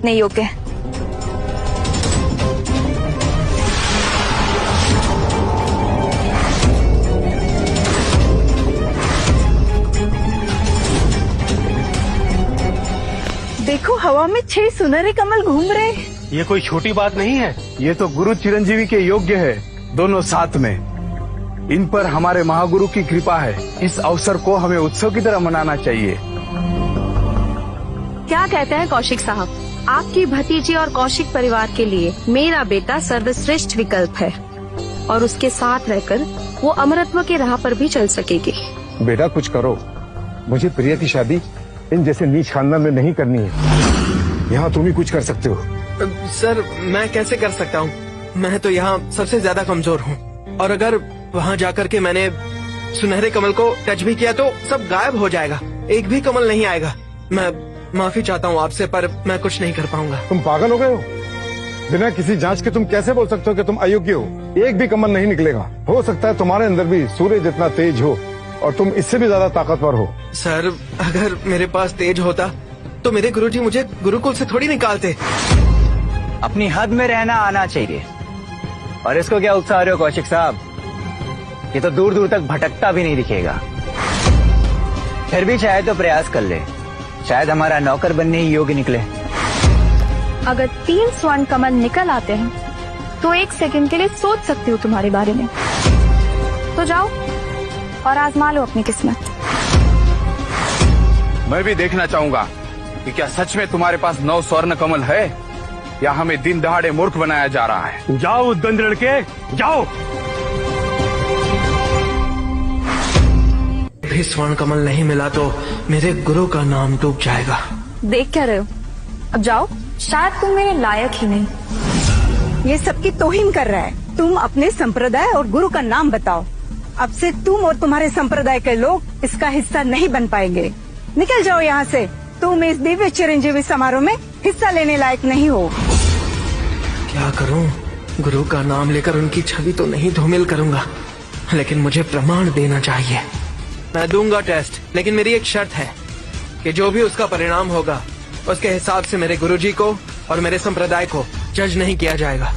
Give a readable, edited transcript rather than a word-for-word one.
इतने योग्य हैं। देखो हवा में 6 सुनहरे कमल घूम रहे हैं। ये कोई छोटी बात नहीं है। ये तो गुरु चिरंजीवी के योग्य है, दोनों साथ में। इन पर हमारे महागुरु की कृपा है। इस अवसर को हमें उत्सव की तरह मनाना चाहिए। क्या कहते हैं कौशिक साहब, आपकी भतीजी और कौशिक परिवार के लिए मेरा बेटा सर्वश्रेष्ठ विकल्प है और उसके साथ रहकर वो अमरत्व की राह पर भी चल सकेगी। बेटा कुछ करो, मुझे प्रिया की शादी इन जैसे नीच खानदान में नहीं करनी है। यहाँ तुम ही कुछ कर सकते हो। सर मैं कैसे कर सकता हूँ? मैं तो यहाँ सबसे ज्यादा कमजोर हूँ और अगर वहाँ जाकर के मैंने सुनहरे कमल को टच भी किया तो सब गायब हो जाएगा, एक भी कमल नहीं आएगा। मैं माफी चाहता हूँ आपसे, पर मैं कुछ नहीं कर पाऊंगा। तुम पागल हो गए हो? बिना किसी जांच के तुम कैसे बोल सकते हो कि तुम अयोग्य हो? एक भी कमल नहीं निकलेगा। हो सकता है तुम्हारे अंदर भी सूर्य जितना तेज हो और तुम इससे भी ज्यादा ताकतवर हो। सर अगर मेरे पास तेज होता तो मेरे गुरुजी मुझे गुरुकुल से थोड़ी निकालते। अपनी हद में रहना आना चाहिए। और इसको क्या उत्साह रहे हो कौशिक साहब? ये तो दूर दूर तक भटकता भी नहीं दिखेगा। फिर भी चाहे तो प्रयास कर ले, शायद हमारा नौकर बनने ही योग्य निकले। अगर 3 स्वर्ण कमल निकल आते हैं तो 1 सेकंड के लिए सोच सकती हूँ तुम्हारे बारे में। तो जाओ और आजमा लो अपनी किस्मत। मैं भी देखना चाहूंगा कि क्या सच में तुम्हारे पास 9 स्वर्ण कमल है या हमें दिन दहाड़े मूर्ख बनाया जा रहा है। जाओ उद्दंड लड़के, जाओ। भी स्वर्ण कमल नहीं मिला तो मेरे गुरु का नाम डूब जाएगा। देख क्या रहे हो? अब जाओ, शायद तुम मेरे लायक ही नहीं। ये सबकी तौहीन कर रहा है। तुम अपने संप्रदाय और गुरु का नाम बताओ। अब से तुम और तुम्हारे संप्रदाय के लोग इसका हिस्सा नहीं बन पाएंगे। निकल जाओ यहाँ से। तुम इस दिव्य चिरंजीवी समारोह में हिस्सा लेने लायक नहीं हो। क्या करूं? गुरु का नाम लेकर उनकी छवि तो नहीं धूमिल करूंगा, लेकिन मुझे प्रमाण देना चाहिए। मैं दूंगा टेस्ट, लेकिन मेरी एक शर्त है कि जो भी उसका परिणाम होगा उसके हिसाब से मेरे गुरुजी को और मेरे संप्रदाय को जज नहीं किया जाएगा।